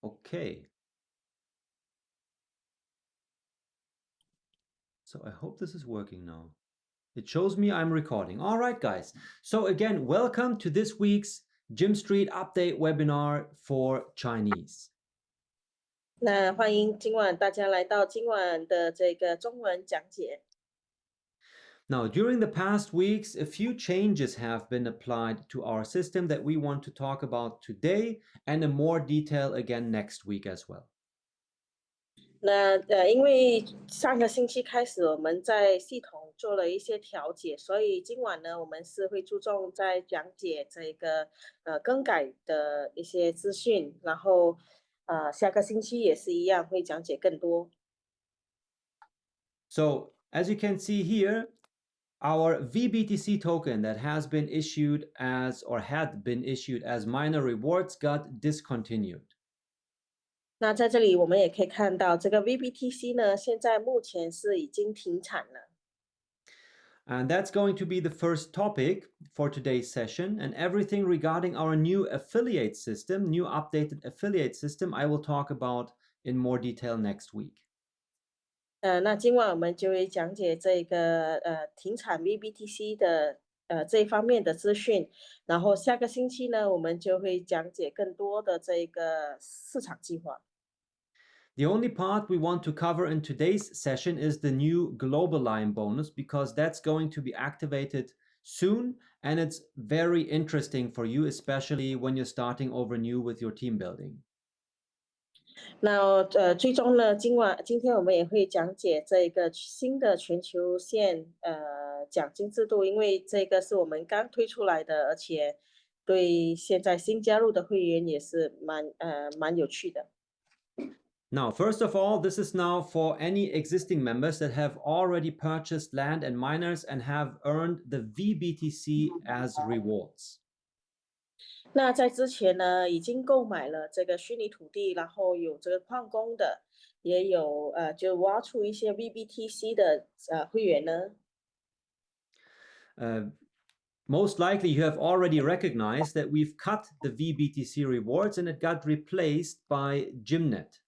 Okay. So I hope this is working now. It shows me I'm recording. All right, guys. So again, welcome to this week's Gym Street Update webinar for Chinese. 那欢迎今晚大家来到今晚的这个中文讲解。Now, during the past weeks, a few changes have been applied to our system that we want to talk about today and in more detail again next week as well. 那因为上个星期开始我们在系统做了一些调节，所以今晚呢，我们是会注重在讲解这个更改的一些资讯，然后下个星期也是一样会讲解更多。So, as you can see here, our VBTC token that has been issued as or had been issued as minor rewards got discontinued. 那在这里我们也可以看到，这个 VBTC 呢，现在目前是已经停产了。And that's going to be the first topic for today's session. And everything regarding our new affiliate system, new updated affiliate system, I will talk about in more detail next week. 那今晚我们就会讲解这个停产 VBTC 的这一方面的资讯，然后下个星期呢，我们就会讲解更多的这个市场计划。The only part we want to cover in today's session is the new global line bonus because that's going to be activated soon and it's very interesting for you, especially when you're starting over new with your team building. 那最终呢，今天我们也会讲解这个新的全球线奖金制度，因为这个是我们刚推出来的，而且对现在新加入的会员也是蛮有趣的。Now, first of all, this is now for any existing members that have already purchased land and miners and have earned the VBTC as rewards. 那在之前呢，已经购买了这个虚拟土地，然后有这个矿工的，也有就挖出一些 VBTC 的会员呢。Most likely you have already recognized that we've cut the VBTC rewards and it got replaced by GYMNET.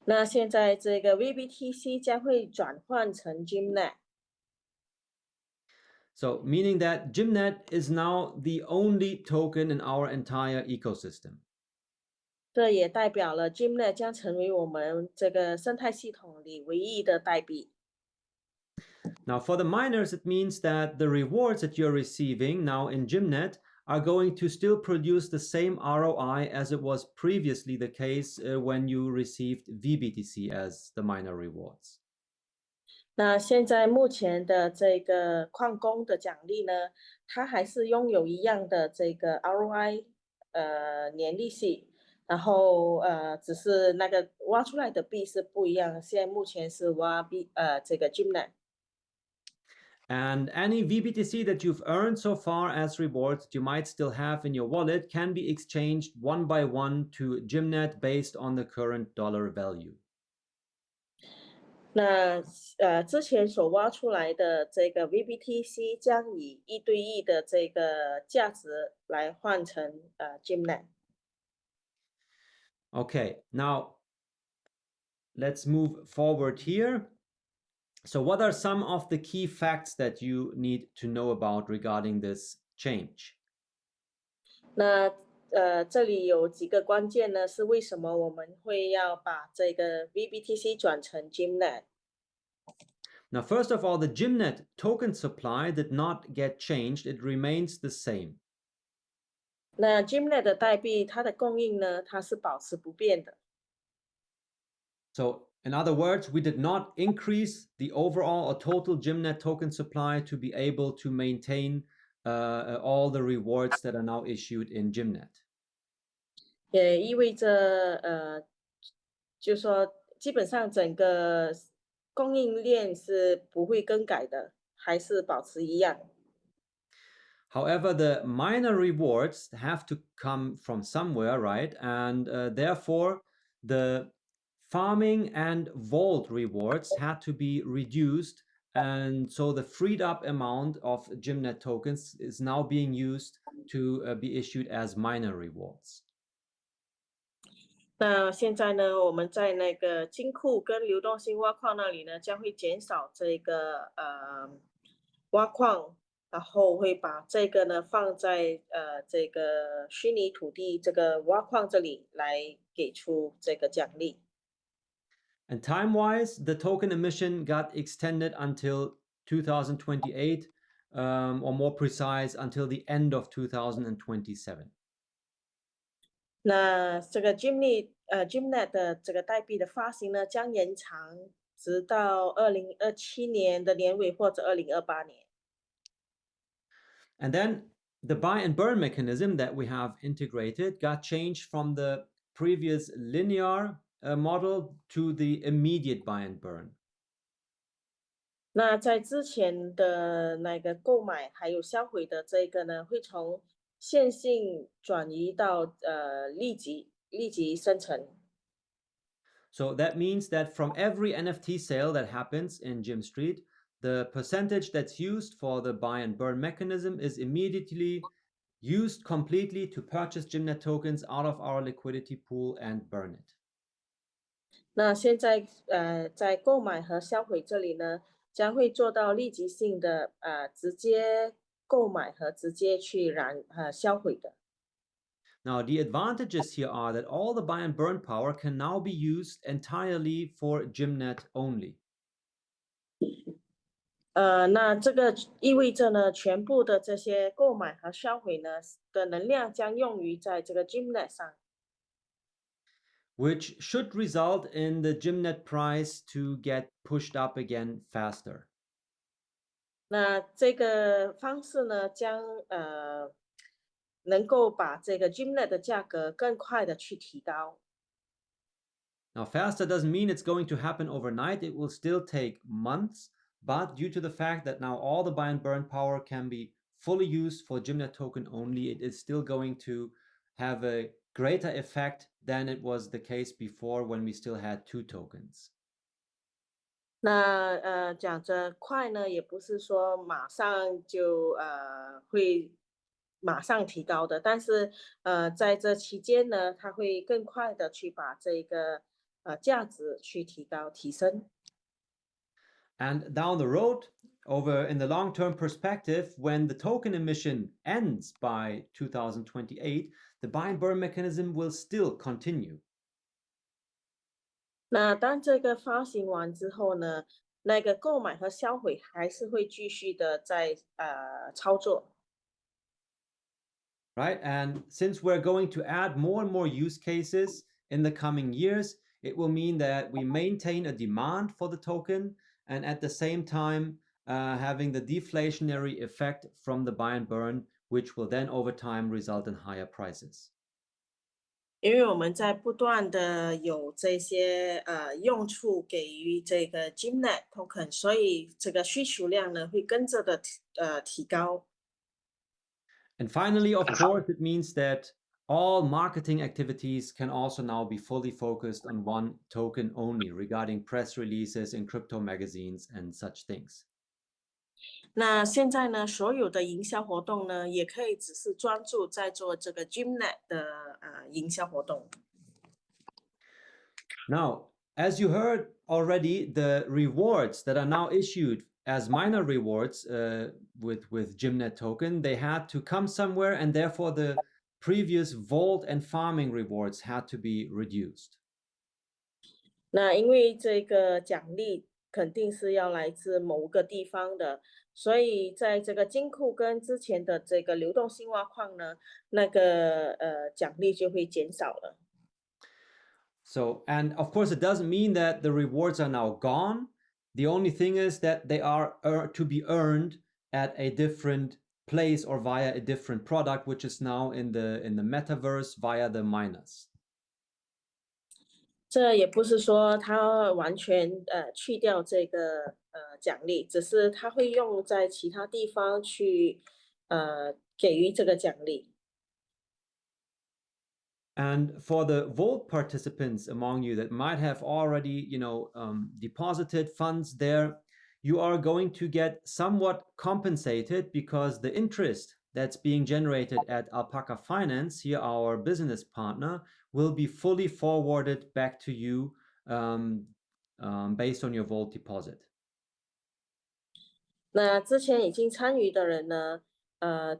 那现在这个 VBTC 将会转换成 GYMNET。So, meaning that GYMNET is now the only token in our entire ecosystem. 这也代表了 GYMNET 将成为我们这个生态系统里唯一的代币。Now, for the miners, it means that the rewards that you're receiving now in GYMNET are going to still produce the same ROI as it was previously the case when you received VBTC as the miner rewards. 那现在目前的这个矿工的奖励呢，它还是拥有一样的这个 ROI 年利息，然后只是那个挖出来的币是不一样，现在目前是挖币这个 GYMNET。 And any VBTC that you've earned so far as rewards that you might still have in your wallet can be exchanged one by one to GYMNET based on the current dollar value. 那之前所挖出来的这个 VBTC 将以1对1的这个价值来换成GYMNET。 Okay, now let's move forward here. So what are some of the key facts that you need to know about regarding this change? 那这里有几个关键呢，是为什么我们会要把这个 VBTC 转成 GYMNET。 Now, first of all, the GYMNET token supply did not get changed. It remains the same. 那 GYMNET 的代币它的供应呢，它是保持不变的。 So, in other words, we did not increase the overall or total GYMNET token supply to be able to maintain all the rewards that are now issued in GYMNET. 也意味着就是说基本上整个供应链是不会更改的，还是保持一样。 However, the minor rewards have to come from somewhere, right? And therefore, the farming and vault rewards had to be reduced. And so the freed up amount of GYMNET tokens is now being used to be issued as minor rewards. 那现在呢，我们在那个金库跟流动性挖矿那里呢，将会减少这个挖矿，然后会把这个呢放在这个虚拟土地这个挖矿这里来给出这个奖励。And time-wise, the token emission got extended until 2028, or more precise, until the end of 2027. 那这个 GYMNET 的这个代币的发行呢，将延长直到2027年的年尾或者2028年。And then the buy and burn mechanism that we have integrated got changed from the previous linear model to the immediate buy and burn. 那在之前的那个购买还有销毁的这个呢，会从线性转移到立即生成。So that means that from every NFT sale that happens in Gym Street, the percentage that's used for the buy and burn mechanism is immediately used completely to purchase GYMNET tokens out of our liquidity pool and burn it. 那现在在购买和销毁这里呢，将会做到立即性的直接购买和直接去销毁的。Now, the advantages here are that all the buy and burn power can now be used entirely for GYMNET only. 那这个意味着呢，全部的这些购买和销毁呢的能量将用于在这个 GYMNET 上。Which should result in the GYMNET price to get pushed up again faster. 那这个方式呢，能够把这个 GYMNET 的价格更快的去提高。Now, faster doesn't mean it's going to happen overnight. It will still take months, but due to the fact that now all the buy and burn power can be fully used for GYMNET token only, it is still going to have a greater effect than it was the case before when we still had 2 tokens. 那讲着快呢，也不是说马上就会马上提高的，但是在这期间呢，它会更快的去把这个价值去提升。And down the road, over in the long-term perspective, when the token emission ends by 2028, the buy and burn mechanism will still continue. 那当这个发行完之后呢，那个购买和销毁还是会继续的在操作。Right? And since we're going to add more and more use cases in the coming years, it will mean that we maintain a demand for the token and at the same time having the deflationary effect from the buy and burn, which will then over time result in higher prices. 因为我们在不断的有这些用处给予这个 GYMNET token，所以这个需求量呢会跟着的提高。And finally, of course, it means that all marketing activities can also now be fully focused on one token only regarding press releases in crypto magazines and such things. 那现在呢，所有的营销活动呢，也可以只是专注在做这个 GYMNET 的营销活动。Now, as you heard already, the rewards that are now issued as minor rewards with GYMNET token, they had to come somewhere, and therefore the previous vault and farming rewards had to be reduced. 那因为这个奖励肯定是要来自某个地方的，所以在这个金库跟之前的这个流动性挖矿呢，那个奖励就会减少了。So, and of course, it doesn't mean that the rewards are now gone. The only thing is that they are to be earned at a different place or via a different product, which is now in the metaverse via the miners. 这也不是说它完全去掉这个奖励，只是它会用在其他地方去给予这个奖励。And for the Vault participants among you that might have already, deposited funds there, you are going to get somewhat compensated because the interest that's being generated at Alpaca Finance, here our business partner, will be fully forwarded back to you based on your Vault deposit. 那之前已经参与的人呢，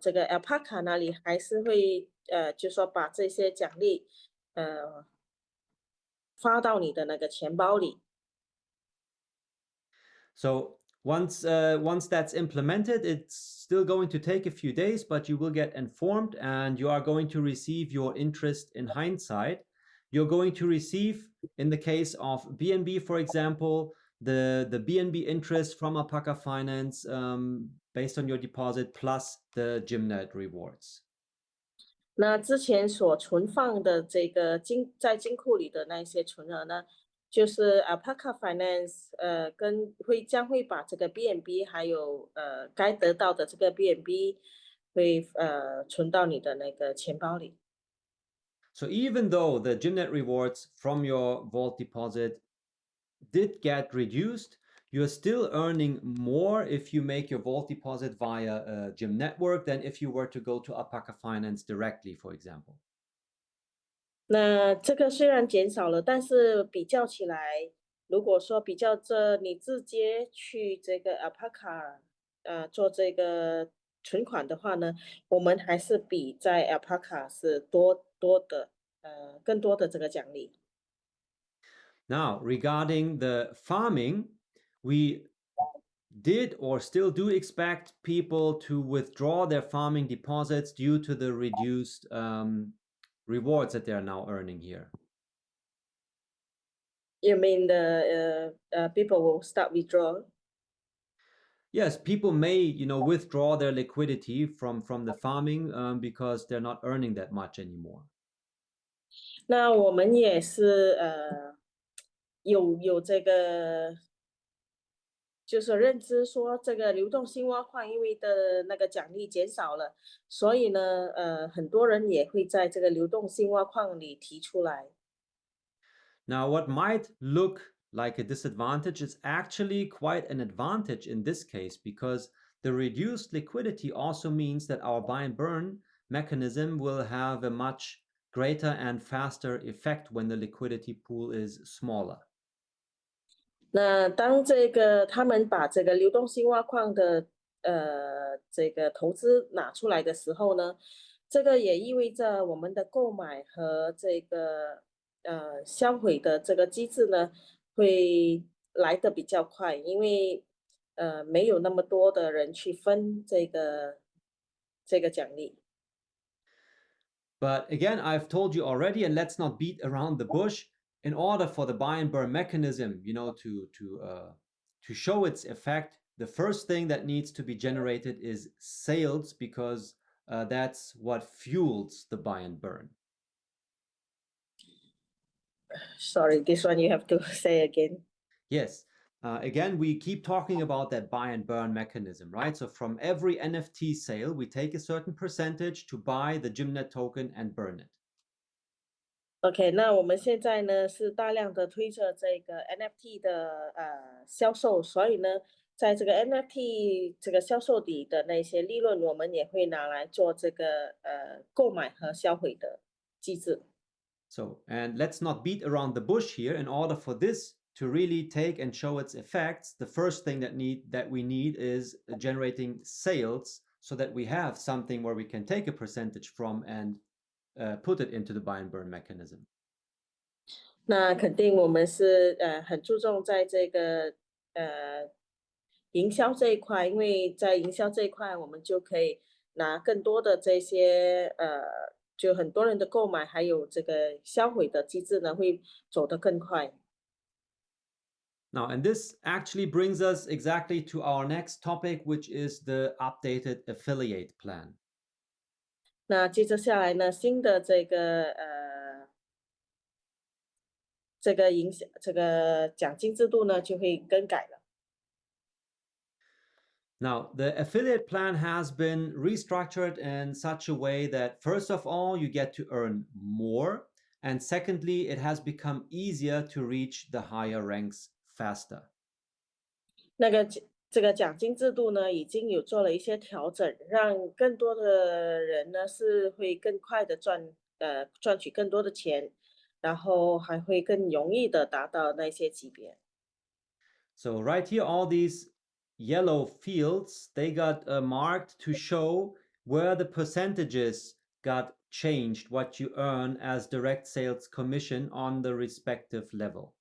这个 Alpaca 那里还是会就说把这些奖励发到你的那个钱包里。So once that's implemented, it's still going to take a few days, but you will get informed and you are going to receive your interest in hindsight. You're going to receive, in the case of BNB, for example, the BNB interest from Alpaca Finance based on your deposit plus the GYMNET rewards. 那之前所存放的这个在金库里的那些存额呢，就是 Alpaca Finance 将会把这个 BNB 还有该得到的这个 BNB 会存到你的那个钱包里。So even though the GYMNET rewards from your Vault deposit did get reduced, you're still earning more if you make your Vault deposit via a GYM network than if you were to go to Alpaca Finance directly, for example. 那这个虽然减少了，但是比较起来，如果说比较你直接去这个 Alpaca 做这个存款的话呢，我们还是比在 Alpaca 是更多的这个奖励。Now, regarding the farming, we did or still do expect people to withdraw their farming deposits due to the reduced rewards that they are now earning here. You mean the people will start withdrawal? Yes, people may, withdraw their liquidity from the farming because they're not earning that much anymore. 那我们也是有这个，就是认知说这个流动性挖矿因为的那个奖励减少了，所以呢很多人也会在这个流动性挖矿里提出来。Now, what might look like a disadvantage is actually quite an advantage in this case because the reduced liquidity also means that our buy and burn mechanism will have a much greater and faster effect when the liquidity pool is smaller. 那当他们把这个流动性挖矿的这个投资拿出来的时候呢，这个也意味着我们的购买和这个销毁的这个机制呢会来得比较快，因为没有那么多的人去分这个奖励。But again, I've told you already, and let's not beat around the bush. In order for the buy and burn mechanism, to show its effect, the first thing that needs to be generated is sales because that's what fuels the buy and burn. Sorry, this one you have to say again. Yes. Again, we keep talking about that buy and burn mechanism, right? So from every NFT sale, we take a certain percentage to buy the GYMNET token and burn it. OK， 那我们现在呢是大量的推着这个 NFT 的销售，所以呢，在这个 NFT 这个销售里的那些利润，我们也会拿来做这个购买和销毁的机制。So, and let's not beat around the bush here. In order for this to really take and show its effects, the first thing that we need is generating sales so that we have something where we can take a percentage from and put it into the buy and burn mechanism. 那肯定我们是很注重在这个营销这一块，因为在营销这一块，我们就可以拿更多的这些就很多人的购买，还有这个销毁的机制呢，会走得更快。Now, and this actually brings us exactly to our next topic, which is the updated affiliate plan. 那接着下来呢，新的这个这个奖金制度呢就会更改了。Now, the affiliate plan has been restructured in such a way that, first of all, you get to earn more, and secondly, it has become easier to reach the higher ranks faster. 那个这个奖金制度呢，已经有做了一些调整，让更多的人呢是会更快的赚取更多的钱，然后还会更容易的达到那些级别。So right here, all these yellow fields, they got marked to show where the percentages got changed, what you earn as direct sales commission on the respective level.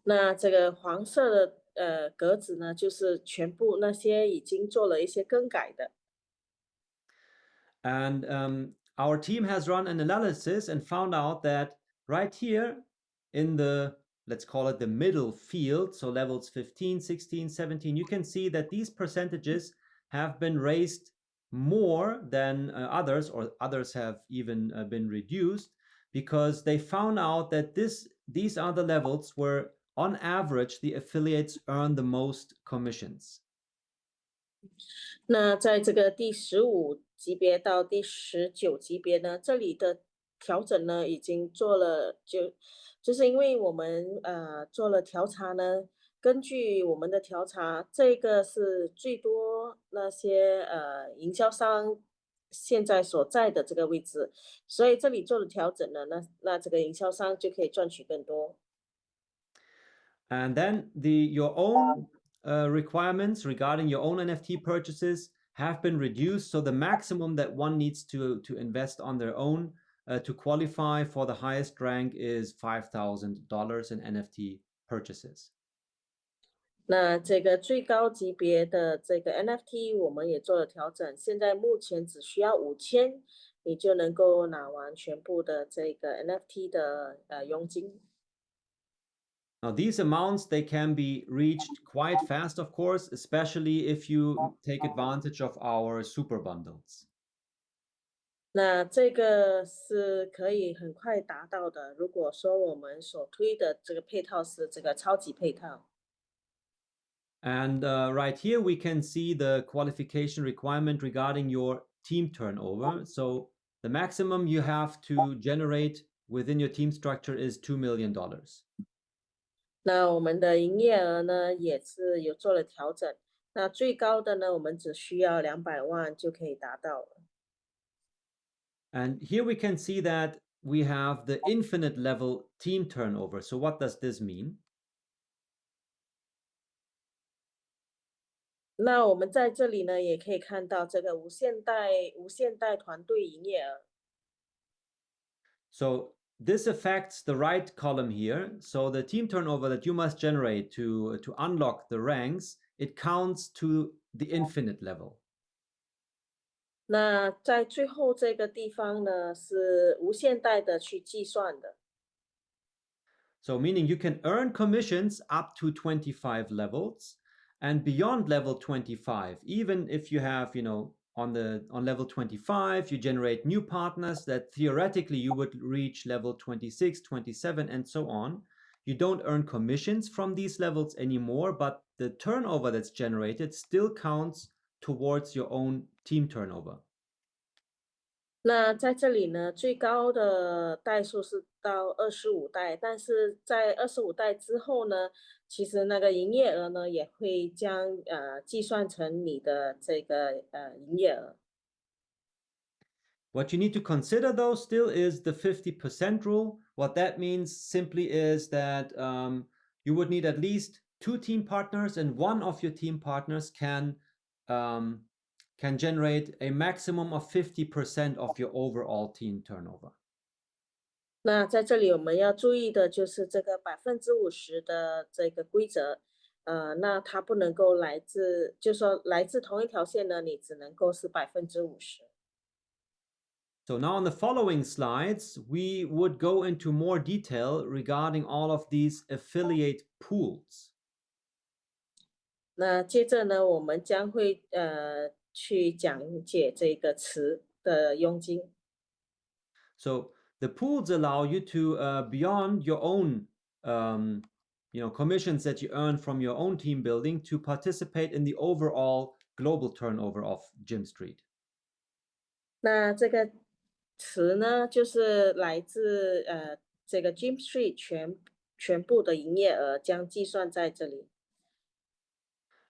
那这个黄色的格子呢，就是全部那些已经做了一些更改的。And our team has run an analysis and found out that right here in the, let's call it the middle field, so levels 15, 16, 17, you can see that these percentages have been raised more than others, or others have even been reduced, because they found out that these are the levels where on average the affiliates earn the most commissions. 那在这个第15级别到第19级别呢，这里的调整呢已经做了，就是因为我们做了调查呢，根据我们的调查，这个是最多那些营销商现在所在的这个位置，所以这里做了调整呢，那这个营销商就可以赚取更多。And then your own requirements regarding your own NFT purchases have been reduced. So the maximum that one needs to invest on their own to qualify for the highest rank is $5,000 in NFT purchases. 那这个最高级别的这个 NFT 我们也做了调整，现在目前只需要5000，你就能够拿完全部的这个 NFT 的佣金。Now these amounts, they can be reached quite fast, of course, especially if you take advantage of our super bundles. 那这个是可以很快达到的，如果说我们所推的这个配套是这个超级配套。And right here, we can see the qualification requirement regarding your team turnover. So the maximum you have to generate within your team structure is $2 million. 那我们的营业额呢，也是有做了调整。那最高的呢，我们只需要200万就可以达到了。And here we can see that we have the infinite level team turnover. So what does this mean? 那我们在这里呢，也可以看到这个无限代团队营业额。So this affects the right column here. So the team turnover that you must generate to unlock the ranks, it counts to the infinite level. 那在最后这个地方呢，是无限代的去计算的。So meaning you can earn commissions up to 25 levels, and beyond level 25, even if you have, on level 25, you generate new partners that theoretically you would reach level 26, 27, and so on. You don't earn commissions from these levels anymore, but the turnover that's generated still counts towards your own team turnover. 那在这里呢，最高的代数是到25代，但是在25代之后呢，其实那个营业额呢也会将计算成你的这个营业额。What you need to consider though still is the 50% rule. What that means simply is that you would need at least 2 team partners, and one of your team partners can generate a maximum of 50% of your overall team turnover. 那在这里我们要注意的就是这个50%的这个规则，那它不能够就是说来自同一条线呢，你只能够是50%。So now on the following slides, we would go into more detail regarding all of these affiliate pools. 那接着呢，我们将会去讲解这个词的佣金。So the pools allow you to beyond your own commissions that you earn from your own team building to participate in the overall global turnover of Gym Street. 那这个词呢，就是来自这个 Gym Street 全部的营业额将计算在这里。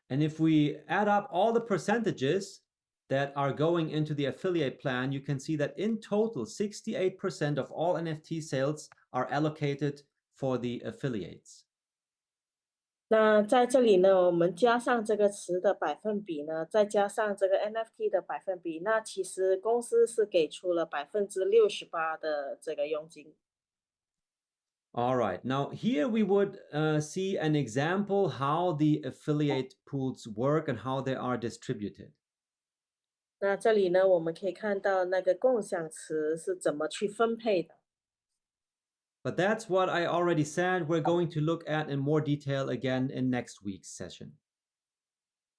And if we add up all the percentages that are going into the affiliate plan, you can see that in total, 68% of all NFT sales are allocated for the affiliates. 那在这里呢，我们加上这个词的百分比呢，再加上这个 NFT 的百分比，那其实公司是给出了68%的这个佣金。All right, now here we would see an example how the affiliate pools work and how they are distributed. 那这里呢，我们可以看到那个共享词是怎么去分配的。But that's what I already said we're going to look at in more detail again in next week's session.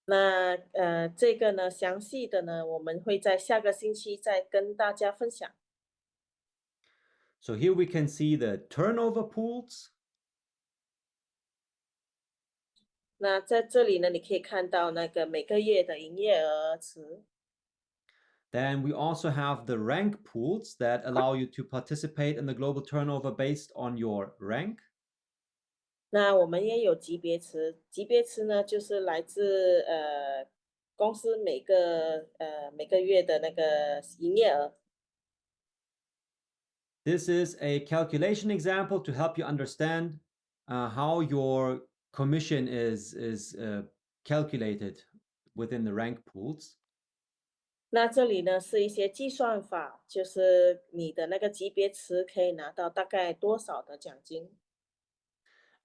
那这个呢，详细的呢，我们会在下个星期再跟大家分享。So here we can see the turnover pools. 那在这里呢，你可以看到那个每个月的营业额词。Then we also have the rank pools that allow you to participate in the global turnover based on your rank. 那我们也有级别词，级别词呢就是来自公司每个月的那个营业额。This is a calculation example to help you understand how your commission is calculated within the rank pools. 那这里呢是一些计算法，就是你的那个级别词可以拿到大概多少的奖金。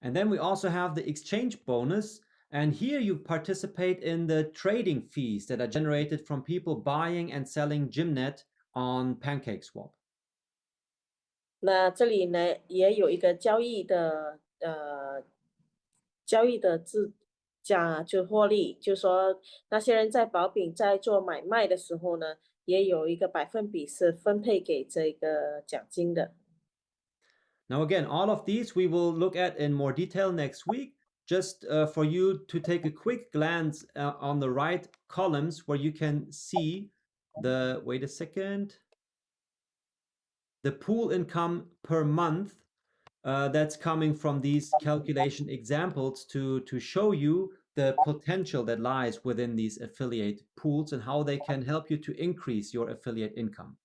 And then we also have the exchange bonus. And here you participate in the trading fees that are generated from people buying and selling GYMNET on PancakeSwap. 那这里呢也有一个交易的就获利，就说那些人在保饼在做买卖的时候呢，也有一个百分比是分配给这个奖金的。Now, again, all of these we will look at in more detail next week. Just for you to take a quick glance on the right columns where you can see the, wait a second, the pool income per month that's coming from these calculation examples to show you the potential that lies within these affiliate pools and how they can help you to increase your affiliate income.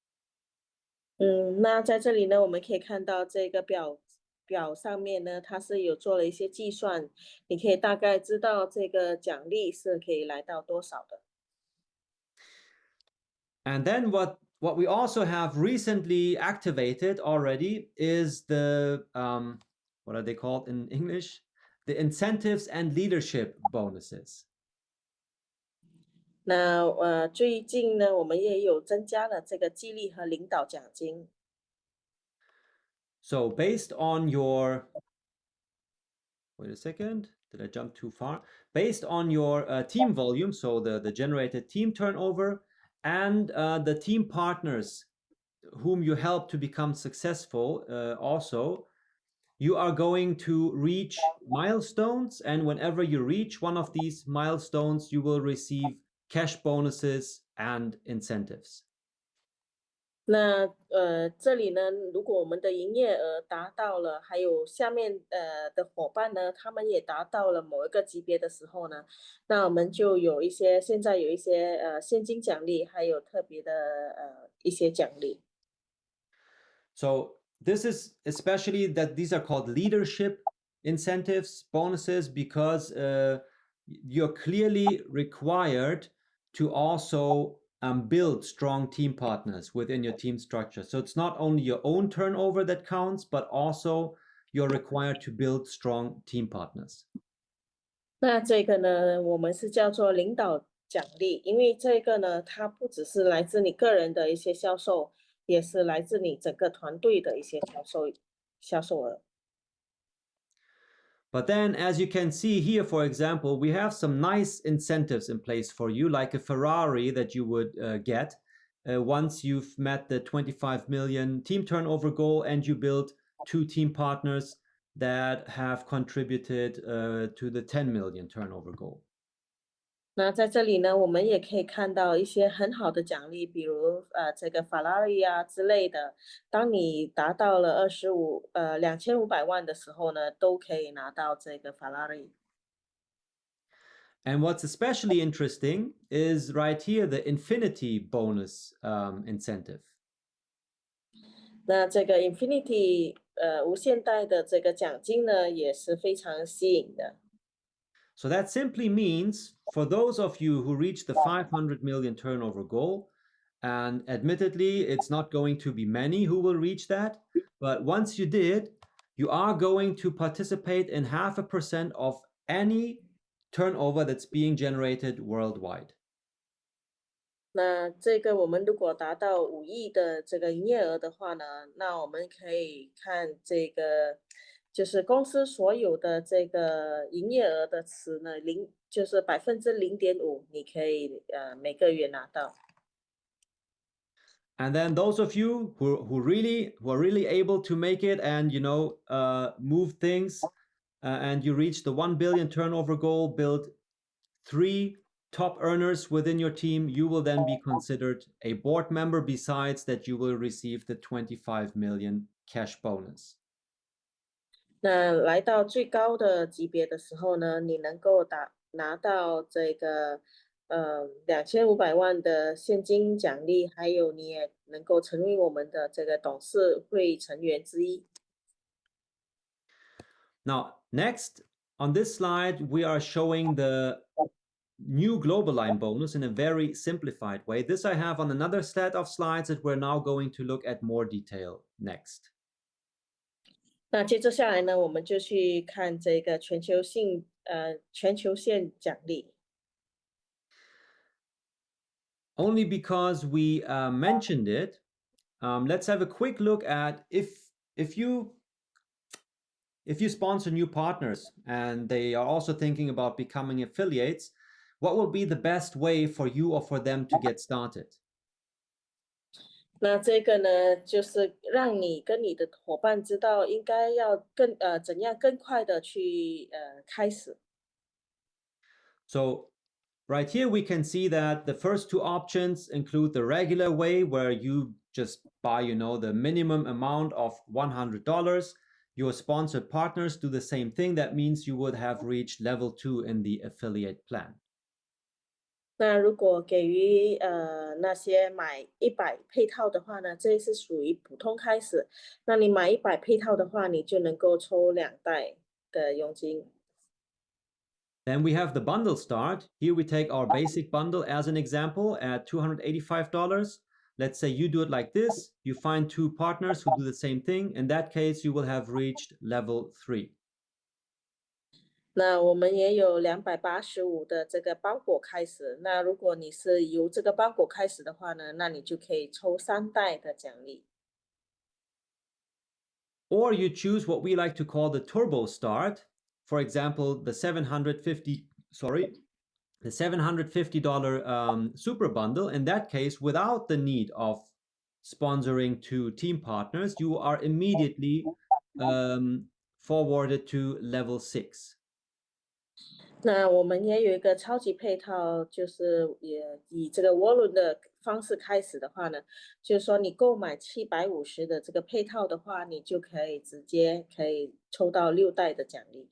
那在这里呢，我们可以看到这个表上面呢，它是有做了一些计算，你可以大概知道这个奖励是可以来到多少的。And then what we also have recently activated already is the what are they called in English? The incentives and leadership bonuses. 那最近呢，我们也有增加了这个激励和领导奖金。So based on your, wait a second, did I jump too far? Based on your team volume, so the generated team turnover and the team partners whom you help to become successful also, you are going to reach milestones. And whenever you reach one of these milestones, you will receive cash bonuses and incentives. 那这里呢，如果我们的营业额达到了，还有下面的伙伴呢，他们也达到了某一个级别的时候呢，那我们就现在有一些现金奖励，还有特别的一些奖励。So this is especially that these are called leadership incentives, bonuses, because you're clearly required to also build strong team partners within your team structure. So it's not only your own turnover that counts, but also you're required to build strong team partners. 那这个呢，我们是叫做领导奖励，因为这个呢，它不只是来自你个人的一些销售，也是来自你整个团队的一些销售额。But then, as you can see here, for example, we have some nice incentives in place for you, like a Ferrari that you would get once you've met the 25 million team turnover goal and you build 2 team partners that have contributed to the 10 million turnover goal. 那在这里呢，我们也可以看到一些很好的奖励，比如这个法拉利啊之类的。当你达到了2500万的时候呢，都可以拿到这个法拉利。And what's especially interesting is right here, the infinity bonus incentive. 那这个 Infinity 无限代的这个奖金呢，也是非常吸引的。So that simply means for those of you who reach the 500 million turnover goal, and admittedly, it's not going to be many who will reach that, but once you did, you are going to participate in 0.5% of any turnover that's being generated worldwide. 那这个我们如果达到5亿的这个营业额的话呢，那我们可以看这个，就是公司所有的这个营业额的词呢，就是0.5%，你可以每个月拿到。And then those of you who are really able to make it and move things and you reach the 1 billion turnover goal, build 3 top earners within your team, you will then be considered a board member, besides that you will receive the 25 million cash bonus. 那来到最高的级别的时候呢，你能够拿到这个2500万的现金奖励，还有你也能够成为我们的这个董事会成员之一。Now, next on this slide, we are showing the new global line bonus in a very simplified way. This I have on another set of slides that we're now going to look at more detail next. 那接着下来呢，我们就去看这个全球线奖励。Only because we mentioned it, let's have a quick look at if you sponsor new partners and they are also thinking about becoming affiliates, what will be the best way for you or for them to get started? 那这个呢，就是让你跟你的伙伴知道应该要怎样更快的去开始。So right here we can see that the first 2 options include the regular way, where you just buy, the minimum amount of $100. Your sponsored partners do the same thing. That means you would have reached level 2 in the affiliate plan. 那如果给予那些买100配套的话呢，这是属于普通开始。那你买100配套的话，你就能够抽2袋的佣金。Then we have the bundle start. Here we take our basic bundle as an example at $285. Let's say you do it like this. You find 2 partners who do the same thing. In that case, you will have reached level 3. 那我们也有285的这个包裹开始。那如果你是由这个包裹开始的话呢，那你就可以抽3袋的奖励。Or you choose what we like to call the turbo start. For example, the $750 super bundle. In that case, without the need of sponsoring 2 team partners, you are immediately forwarded to level 6. 那我们也有一个超级配套，就是也以这个涡轮的方式开始的话呢，就是说你购买750的这个配套的话，你就可以直接抽到6袋的奖励。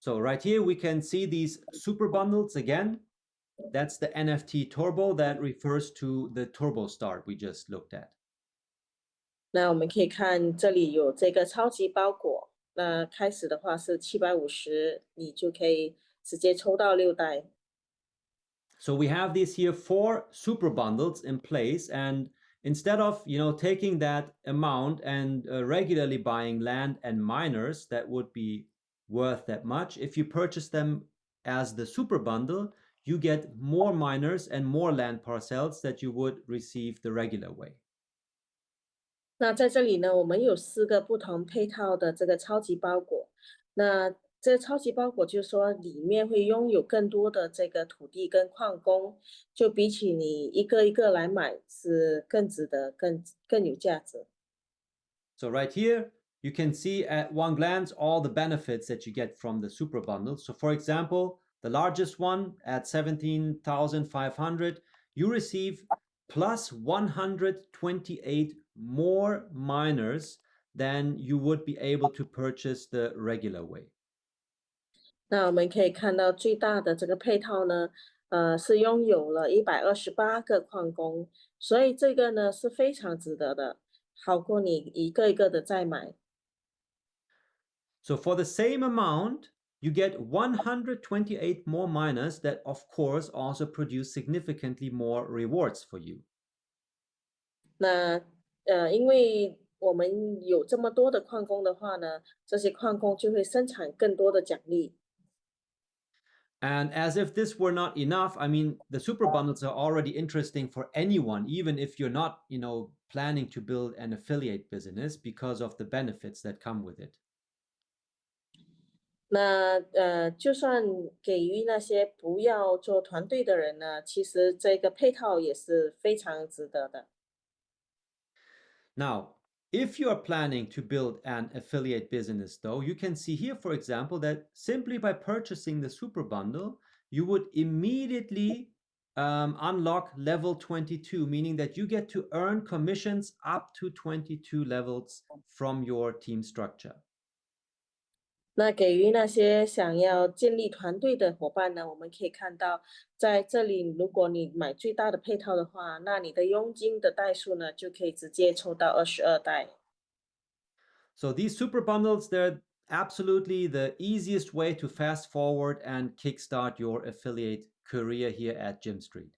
So right here we can see these super bundles again. That's the NFT Turbo that refers to the Turbo Start we just looked at. 那我们可以看这里有这个超级包裹，那开始的话是750，你就可以直接抽到6袋。So we have these here 4 super bundles in place, and instead of taking that amount and regularly buying land and miners that would be worth that much, if you purchase them as the super bundle, you get more miners and more land parcels that you would receive the regular way. 那在这里呢，我们有4个不同配套的这个超级包裹。那这超级包裹就是说，里面会拥有更多的这个土地跟矿工，就比起你一个一个来买是更值得、更有价值。So right here, you can see at one glance all the benefits that you get from the super bundle. So for example, the largest one at 17,500, you receive plus 128 more miners than you would be able to purchase the regular way. 那我们可以看到最大的这个配套呢，是拥有了128个矿工，所以这个呢是非常值得的，好过你一个一个的再买。So for the same amount, you get 128 more miners that, of course, also produce significantly more rewards for you. 那因为我们有这么多的矿工的话呢，这些矿工就会生产更多的奖励。And as if this were not enough, I mean, the super bundles are already interesting for anyone, even if you're not, planning to build an affiliate business because of the benefits that come with it. 那就算给予那些不要做团队的人呢，其实这个配套也是非常值得的。Now, if you are planning to build an affiliate business, though, you can see here, for example, that simply by purchasing the super bundle, you would immediately unlock level 22, meaning that you get to earn commissions up to 22 levels from your team structure. 那给予那些想要建立团队的伙伴呢，我们可以看到，在这里，如果你买最大的配套的话，那你的佣金的代数呢，就可以直接抽到22代。So these super bundles, they're absolutely the easiest way to fast forward and kickstart your affiliate career here at Gym Street.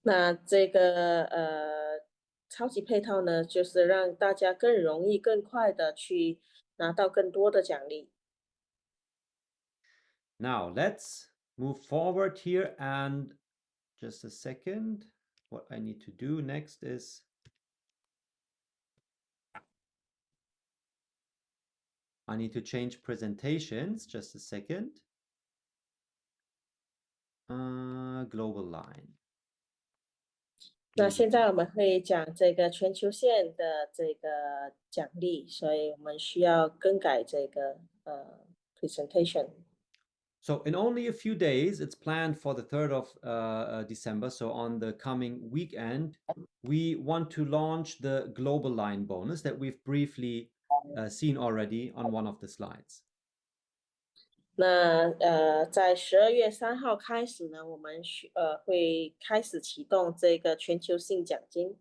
那这个超级配套呢，就是让大家更容易、更快的去拿到更多的奖励。Now let's move forward here, and just a second. What I need to do next is I need to change presentations. Just a second. Global line. 那现在我们会讲这个全球线的这个奖励，所以我们需要更改这个presentation。So in only a few days, it's planned for the 3rd of December. So on the coming weekend, we want to launch the global line bonus that we've briefly seen already on one of the slides. 那在12月3号开始呢，我们会开始启动这个全球性奖金。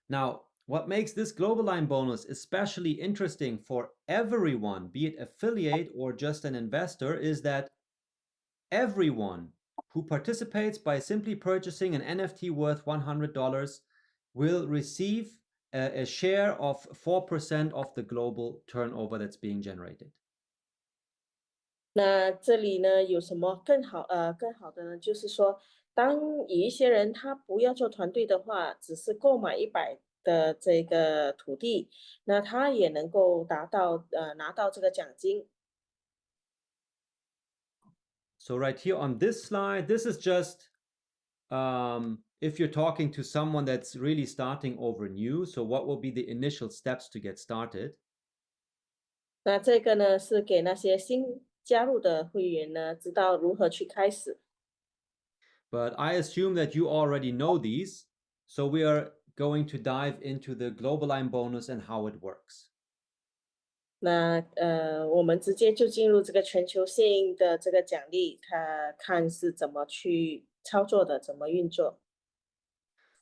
Now, what makes this global line bonus especially interesting for everyone, be it affiliate or just an investor, is that everyone who participates by simply purchasing an NFT worth $100 will receive a share of 4% of the global turnover that's being generated. 那这里呢有什么更好的呢？就是说，当有一些人他不要做团队的话，只是购买100的这个土地，那他也能够拿到这个奖金。So right here on this slide, this is just if you're talking to someone that's really starting over new. So what will be the initial steps to get started? 那这个呢是给那些新加入的会员呢，知道如何去开始。But I assume that you already know these. So we are going to dive into the global line bonus and how it works. 那我们直接就进入这个全球性的这个奖励，看是怎么去操作的，怎么运作。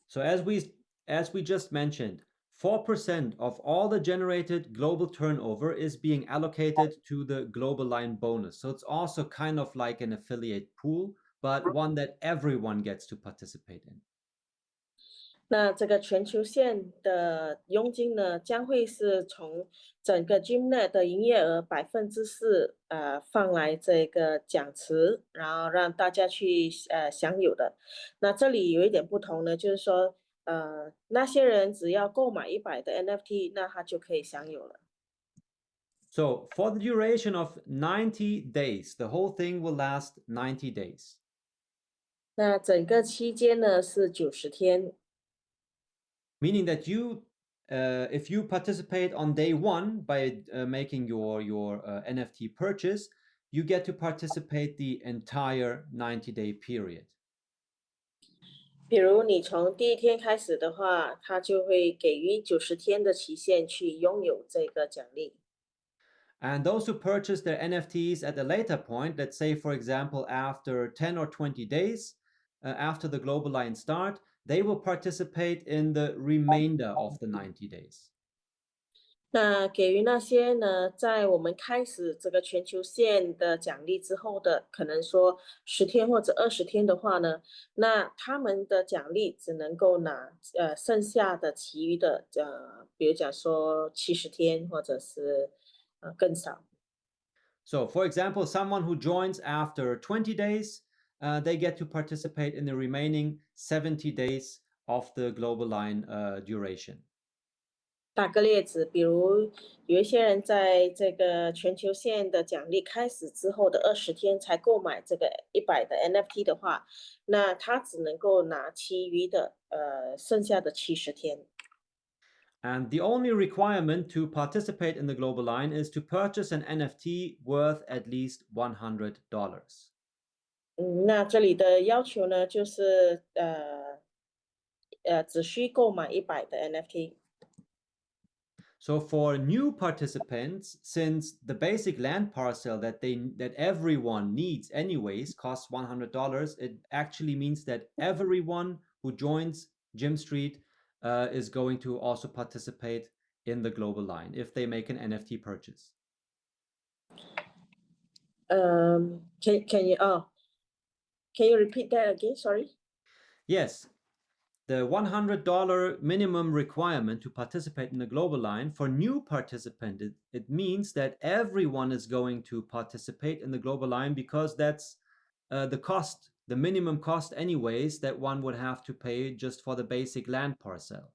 So as we just mentioned, 4% of all the generated global turnover is being allocated to the global line bonus. So it's also kind of like an affiliate pool, but one that everyone gets to participate in. 那这个全球线的佣金呢，将会是从整个 GYMNET 的营业额4%，放来这个奖池，然后让大家去享有的。那这里有一点不同呢，就是说，那些人只要购买100的 NFT，那他就可以享有了。So for the duration of 90 days, the whole thing will last 90 days. 那整个期间呢是90天。Meaning that if you participate on day one by making your NFT purchase, you get to participate the entire 90-day period. 比如你从第一天开始的话，他就会给予90天的期限去拥有这个奖励。And those who purchase their NFTs at a later point, let's say, for example, after 10 or 20 days after the global line start, they will participate in the remainder of the 90 days. 那给予那些呢，在我们开始这个全球线的奖励之后的，可能说10天或者20天的话呢，那他们的奖励只能够拿剩下的其余的比如讲说70天或者是更少。So, for example, someone who joins after 20 days, they get to participate in the remaining 70 days of the global line duration. 打个例子，比如有一些人在这个全球线的奖励开始之后的20天才购买这个100的 NFT 的话，那他只能够拿其余的剩下的70天。And the only requirement to participate in the global line is to purchase an NFT worth at least $100. 那这里的要求呢，就是只需购买100的 NFT。So for new participants, since the basic land parcel that everyone needs anyways costs $100, it actually means that everyone who joins Gym Street is going to also participate in the global line if they make an NFT purchase. Can you repeat that again? Sorry. Yes. The $100 minimum requirement to participate in the global line for new participants, it means that everyone is going to participate in the global line because that's the cost, the minimum cost anyways, that one would have to pay just for the basic land parcel.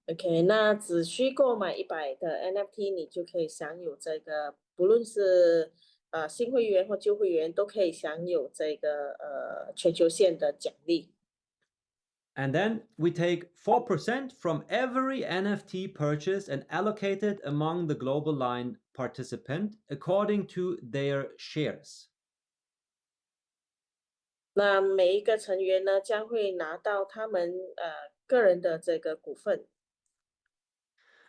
OK，那只需购买100的 NFT，你就可以享有这个，不论是新会员或旧会员都可以享有这个全球线的奖励。And then we take 4% from every NFT purchase and allocate it among the global line participant according to their shares. 那每一个成员呢，将会拿到他们个人的这个股份。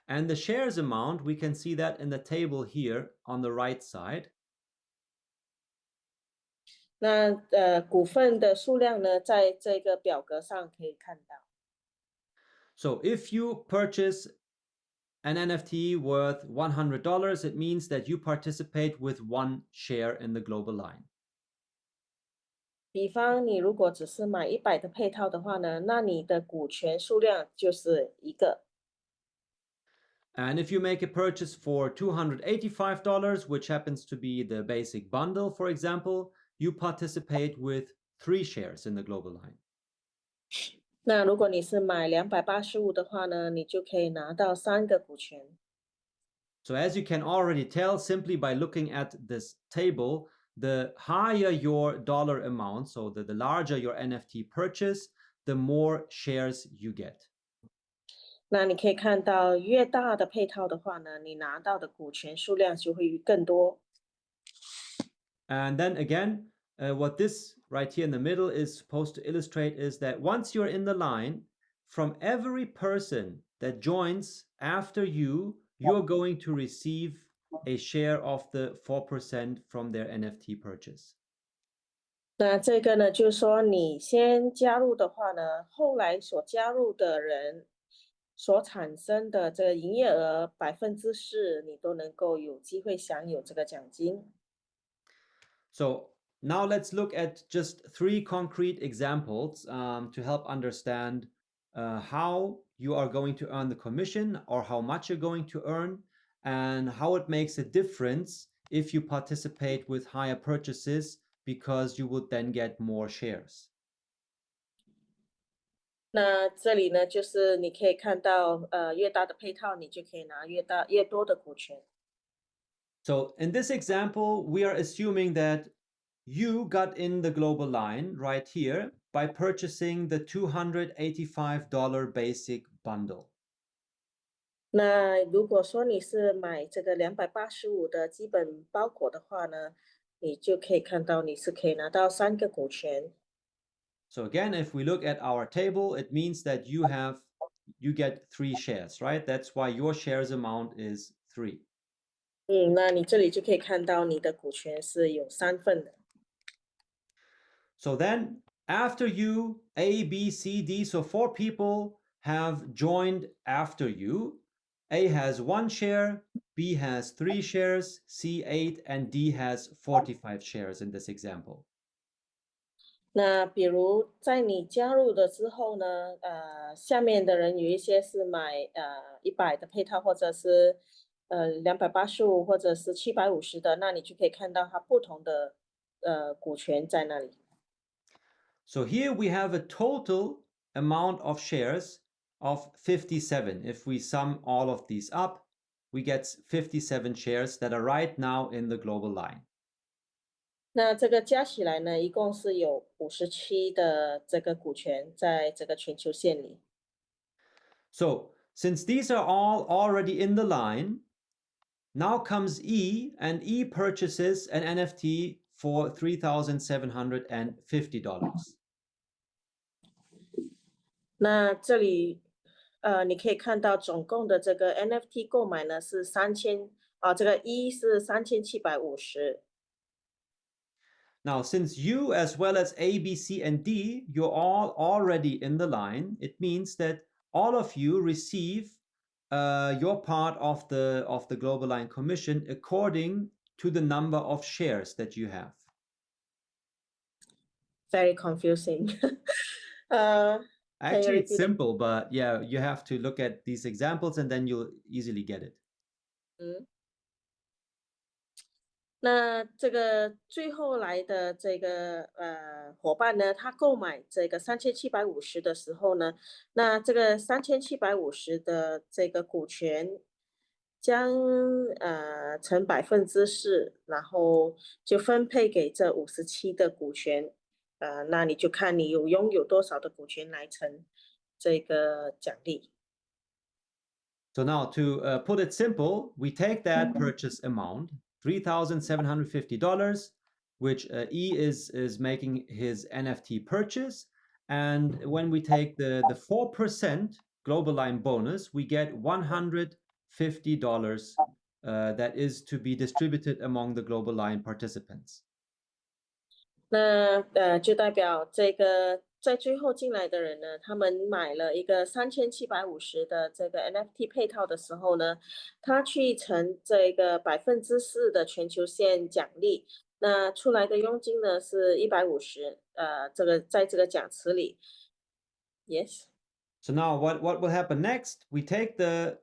And the shares amount, we can see that in the table here on the right side. 那股份的数量呢，在这个表格上可以看到。So if you purchase an NFT worth $100, it means that you participate with 1 share in the global line. 比方，你如果只是买100的配套的话呢，那你的股权数量就是1个。And if you make a purchase for $285, which happens to be the basic bundle, for example, you participate with 3 shares in the global line. 那如果你是买285的话呢，你就可以拿到3个股权。So as you can already tell, simply by looking at this table, the higher your dollar amount, so the larger your NFT purchase, the more shares you get. 那你可以看到，越大的配套的话呢，你拿到的股权数量就会更多。And then again, what this right here in the middle is supposed to illustrate is that once you're in the line, from every person that joins after you, you're going to receive a share of the 4% from their NFT purchase. 那这个呢，就是说你先加入的话呢，后来所加入的人所产生的这个营业额4%，你都能够有机会享有这个奖金。So now let's look at just 3 concrete examples to help understand how you are going to earn the commission or how much you're going to earn and how it makes a difference if you participate with higher purchases because you would then get more shares. 那这里呢，就是你可以看到，越大的配套，你就可以拿越多的股权。So in this example, we are assuming that you got in the global line right here by purchasing the $285 basic bundle. 那如果说你是买这个285的基本包裹的话呢，你就可以看到你是可以拿到3个股权。So again, if we look at our table, it means that you get 3 shares, right? That's why your shares amount is 3. 那你这里就可以看到你的股权是有3份的。So then, after you, A, B, C, D, so 4 people have joined after you. A has 1 share, B has 3 shares, C 8, and D has 45 shares in this example. 那比如在你加入的之后呢，下面的人有一些是买100的配套，或者是285，或者是750的，那你就可以看到它不同的股权在那里。So here we have a total amount of shares of 57. If we sum all of these up, we get 57 shares that are right now in the global line. 那这个加起来呢，一共是有57的这个股权在这个全球线里。So since these are all already in the line, now comes E, and E purchases an NFT for $3,750. 那这里你可以看到总共的这个 NFT 购买呢是3000这个一是3750。Now, since you, as well as A, B, C, and D, you're all already in the line, it means that all of you receive your part of the Global Line Commission according to the number of shares that you have. Very confusing. Actually, it's simple, but yeah, you have to look at these examples and then you'll easily get it. 那这个最后来的这个伙伴呢，他购买这个3750的时候呢，那这个3750的这个股权将乘4%，然后就分配给这57的股权，那你就看你拥有多少的股权来乘这个奖励。So now to put it simple, we take that purchase amount, $3,750, which E is making his NFT purchase. And when we take the 4% Global Line bonus, we get $150 that is to be distributed among the Global Line participants. 那就代表这个在最后进来的人呢，他们买了一个3750的这个 NFT 配套的时候呢，他去乘这个4%的全球线奖励，那出来的佣金呢是150，这个在这个奖池里 ，yes。 So now what will happen next? We take the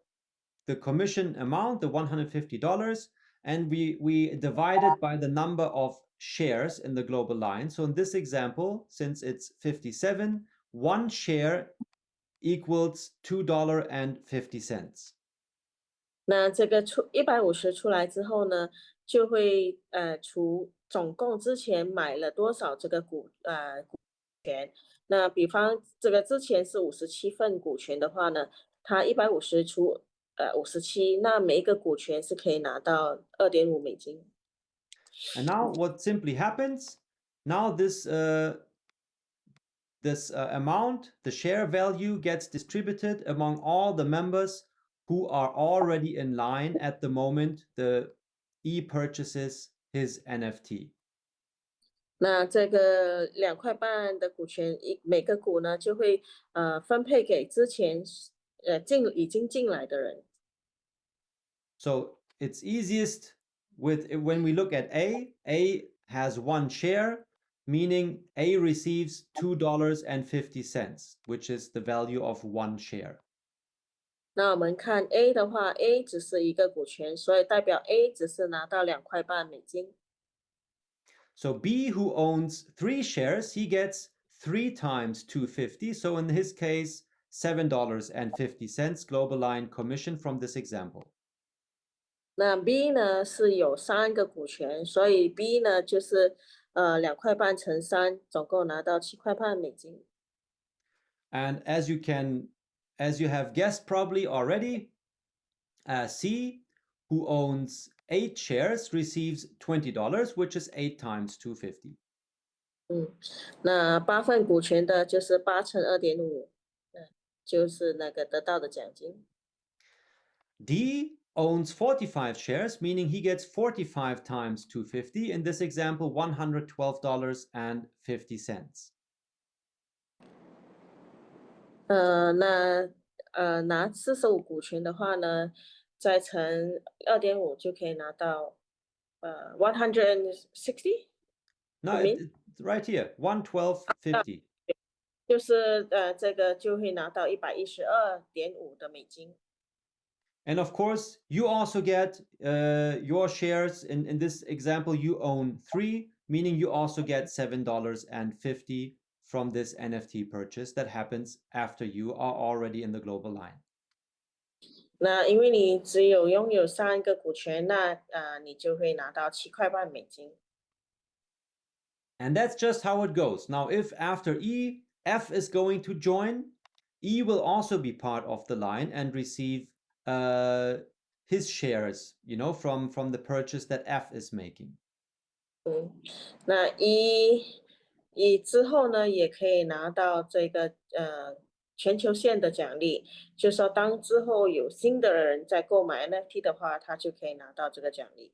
commission amount, the $150, and we divide it by the number of shares in the global line. So in this example, since it's 57, 1 share equals $2.50. 那这个150出来之后呢，就会除总共之前买了多少这个股权。那比方这个之前是57份股权的话呢，它150除57，那每一个股权是可以拿到2.5美金。And now what simply happens? Now this amount, the share value, gets distributed among all the members who are already in line at the moment the E purchases his NFT. 那这个2.5块的股权，每个股呢就会分配给之前已经进来的人。So it's easiest when we look at A has 1 share, meaning A receives $2.50, which is the value of 1 share. 那我们看 A 的话 ，A 只是一个股权，所以代表 A 只是拿到2.5美金。So B, who owns 3 shares, he gets 3 times 250. So in his case, $7.50 Global Line commission from this example. 那 B 呢是有3个股权，所以 B 呢就是2.5乘3，总共拿到7.5美金。And as you have guessed probably already, C, who owns 8 shares, receives $20, which is 8 times 250. 那8份股权的就是8乘2.5，就是那个得到的奖金。D owns 45 shares, meaning he gets 45 times 250. In this example, $112.50. 那拿45股权的话呢，再乘2.5就可以拿到160。No, it's right here, 112.50. 就是这个就会拿到112.5的美金。And of course, you also get your shares. In this example, you own 3, meaning you also get $7.50 from this NFT purchase that happens after you are already in the global line. 那因为你只有拥有3个股权，那你就会拿到7块半美金。And that's just how it goes. Now, if after E, F is going to join, E will also be part of the line and receive his shares, from the purchase that F is making. 那E之后呢，也可以拿到这个全球线的奖励，就是说当之后有新的人在购买 NFT 的话，他就可以拿到这个奖励。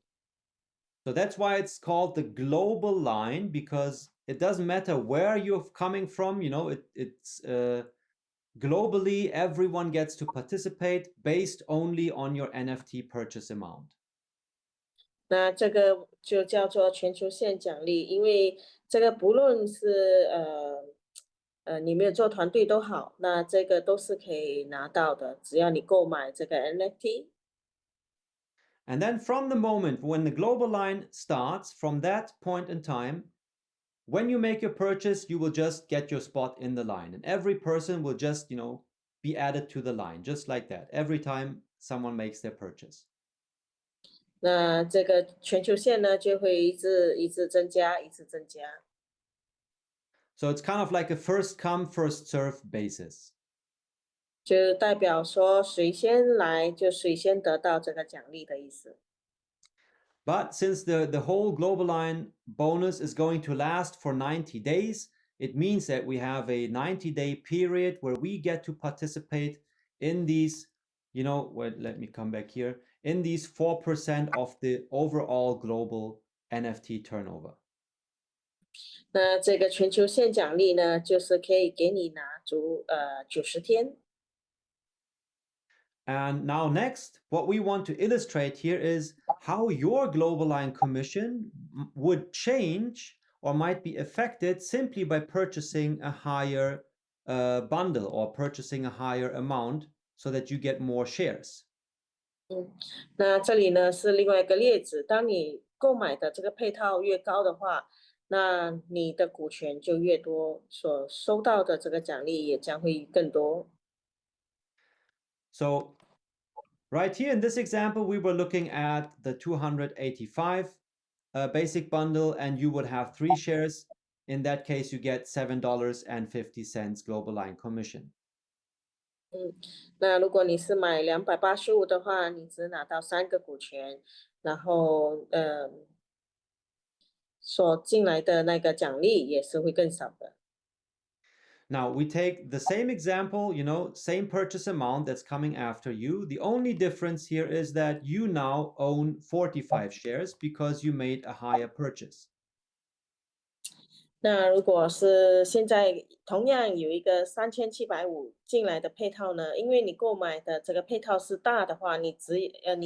So that's why it's called the global line, because it doesn't matter where you're coming from, it's globally everyone gets to participate based only on your NFT purchase amount. 那这个就叫做全球线奖励，因为这个不论是你没有做团队都好，那这个都是可以拿到的，只要你购买这个 NFT。And then from the moment when the global line starts, from that point in time, when you make your purchase, you will just get your spot in the line. And every person will just, be added to the line, just like that, every time someone makes their purchase. 那这个全球线呢，就会一直增加，一直增加。So it's kind of like a first come, first serve basis. 就代表说谁先来就谁先得到这个奖励的意思。But since the whole global line bonus is going to last for 90 days, it means that we have a 90-day period where we get to participate in these, let me come back here, in these 4% of the overall global NFT turnover. 那这个全球线奖励呢，就是可以给你拿足90天。And now next, what we want to illustrate here is how your global line commission would change or might be affected simply by purchasing a higher bundle or purchasing a higher amount so that you get more shares. 那这里呢是另外一个例子，当你购买的这个配套越高的话，那你的股权就越多，所收到的这个奖励也将会更多。So right here in this example, we were looking at the 285 basic bundle, and you would have 3 shares. In that case, you get $7.50 global line commission. 那如果你是买285的话，你只拿到3个股权，然后所进来的那个奖励也是会更少的。Now we take the same example, same purchase amount that's coming after you. The only difference here is that you now own 45 shares because you made a higher purchase. 那如果是现在同样有一个3750进来的配套呢，因为你购买的这个配套是大的话，你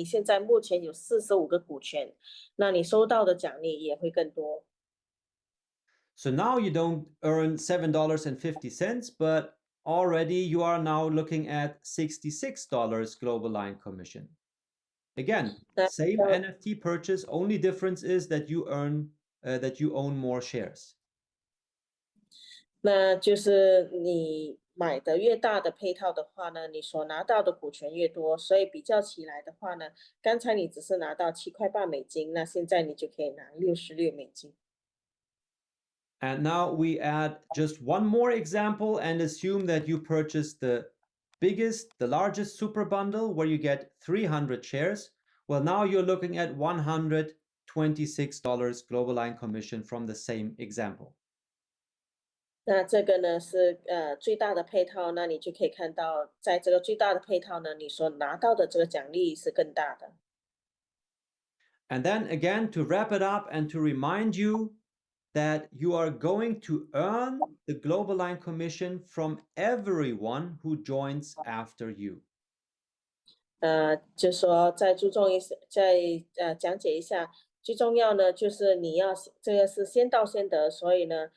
现在目前有45个股权，那你收到的奖励也会更多。So now you don't earn $7.50, but already you are now looking at $66 global line commission. Again, same NFT purchase, only difference is that you own more shares. 那就是你买的越大的配套的话呢，你所拿到的股权越多，所以比较起来的话呢，刚才你只是拿到7块半美金，那现在你就可以拿66美金。And now we add just one more example and assume that you purchased the largest super bundle where you get 300 shares. Well, now you're looking at $126 global line commission from the same example. 那这个呢是最大的配套，那你就可以看到，在这个最大的配套呢，你所拿到的这个奖励是更大的。And then again, to wrap it up and to remind you that you are going to earn the Global Line Commission from everyone who joins after you. 就说再注重一些，再讲解一下，最重要呢就是你要这个是先到先得，所以呢，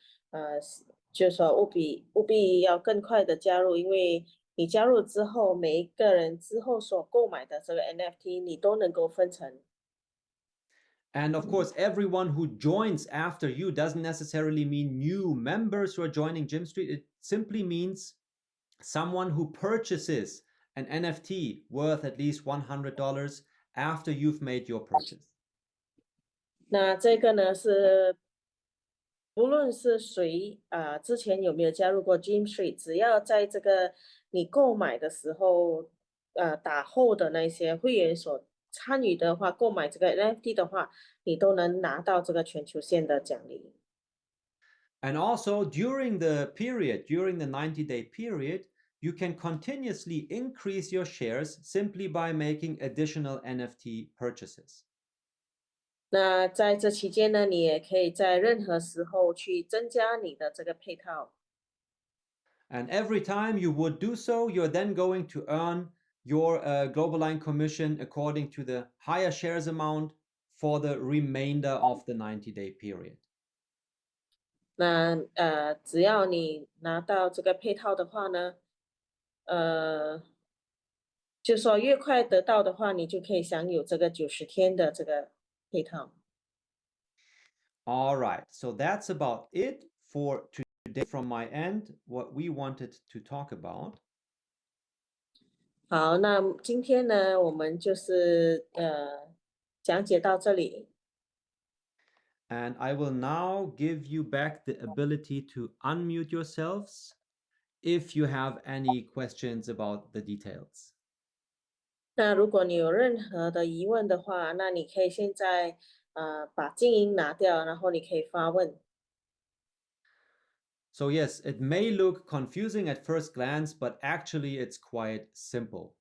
就是说务必要更快的加入，因为你加入之后，每一个人之后所购买的这个 NFT 你都能够分成。And of course, everyone who joins after you doesn't necessarily mean new members who are joining Gym Street. It simply means someone who purchases an NFT worth at least $100 after you've made your purchase. 那这个呢是，不论是谁之前有没有加入过 Gym Street，只要在这个你购买的时候，打后的那些会员所参与的话，购买这个 NFT 的话，你都能拿到这个全球线的奖励。And also during the 90-day period, you can continuously increase your shares simply by making additional NFT purchases. 那在这期间呢，你也可以在任何时候去增加你的这个配套。And every time you would do so, you're then going to earn your Global Line Commission according to the higher shares amount for the remainder of the 90-day period. 那只要你拿到这个配套的话呢，就说越快得到的话，你就可以享有这个90天的这个配套。All right, so that's about it for today from my end, what we wanted to talk about. 好，那今天呢，我们就是讲解到这里。And I will now give you back the ability to unmute yourselves if you have any questions about the details. 那如果你有任何的疑问的话，那你可以现在把静音拿掉，然后你可以发问。So yes, it may look confusing at first glance, but actually it's quite simple.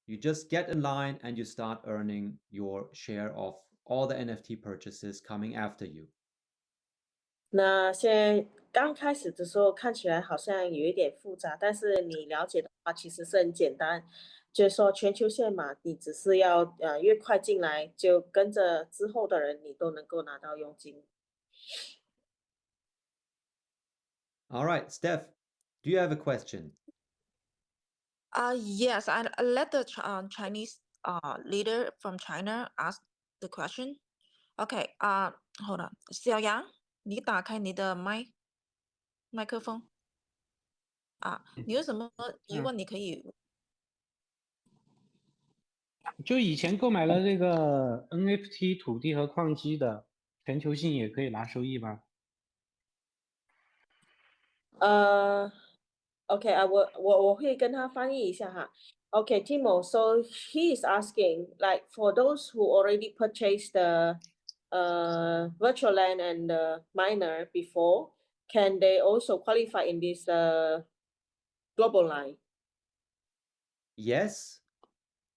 You just get in line and you start earning your share of all the NFT purchases coming after you. 那现在刚开始的时候看起来好像有一点复杂，但是你了解的话其实是很简单，就是说全球线嘛，你只是要越快进来，就跟着之后的人，你都能够拿到佣金。All right, Steph, do you have a question? Yes, I let the Chinese leader from China ask the question. Okay, hold on. 小杨，你打开你的麦克风啊，你有什么疑问？你可以。就以前购买了这个 NFT 土地和矿机的全球性也可以拿收益吗OK 我会跟他翻译一下哈。Okay, Timo, so he is asking, like, for those who already purchased the virtual land and miner before, can they also qualify in this global line? Yes,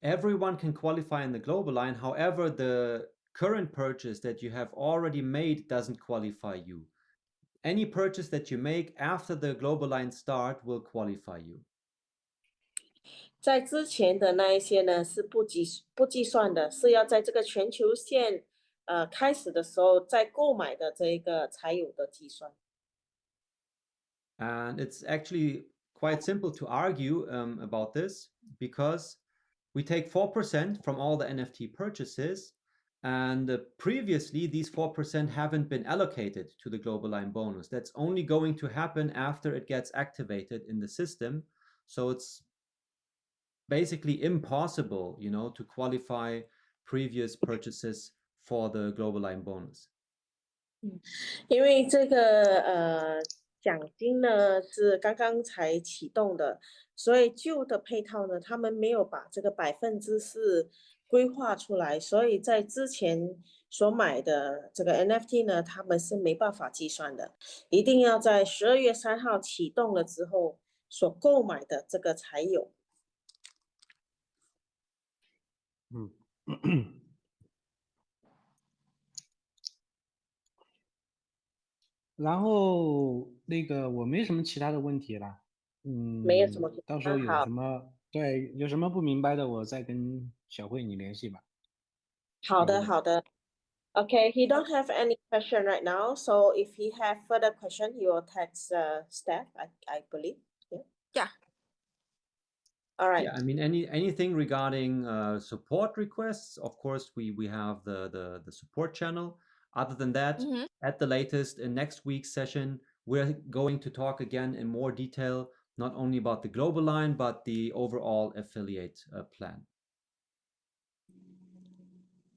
everyone can qualify in the global line. However, the current purchase that you have already made doesn't qualify you. Any purchase that you make after the global line start will qualify you. 在之前的那一些呢是不计算的，是要在这个全球线开始的时候再购买的这一个才有的计算。And it's actually quite simple to argue about this because we take 4% from all the NFT purchases, and previously these 4% haven't been allocated to the Global Line bonus. That's only going to happen after it gets activated in the system. So it's basically impossible, to qualify previous purchases for the Global Line bonus. 因为这个奖金呢是刚刚才启动的，所以旧的配套呢，他们没有把这个4%规划出来，所以在之前所买的这个 NFT 呢，他们是没办法计算的，一定要在12月3号启动了之后所购买的这个才有。然后那个我没什么其他的问题了，没有什么到时候有好什么对有什么不明白的，我再跟小慧你联系吧。好的再问好的。Okay, he don't have any question right now. So if he have further question, he will text Steph, I believe. Yeah. Yeah. All right. Yeah, I mean, anything regarding support requests, of course, we have the support channel. Other than that, at the latest in next week's session, we're going to talk again in more detail, not only about the global line, but the overall affiliate plan.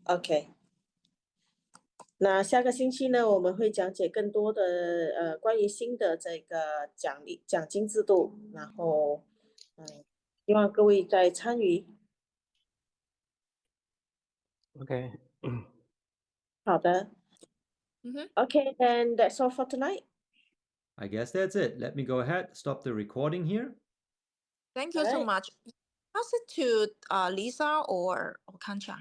OK，那下个星期呢，我们会讲解更多的关于新的这个奖金制度，然后希望各位再参与。OK，好的。Okay, then that's all for tonight. I guess that's it. Let me go ahead, stop the recording here. Thank you so Alright. much. Pass it to Lisa or Kancha.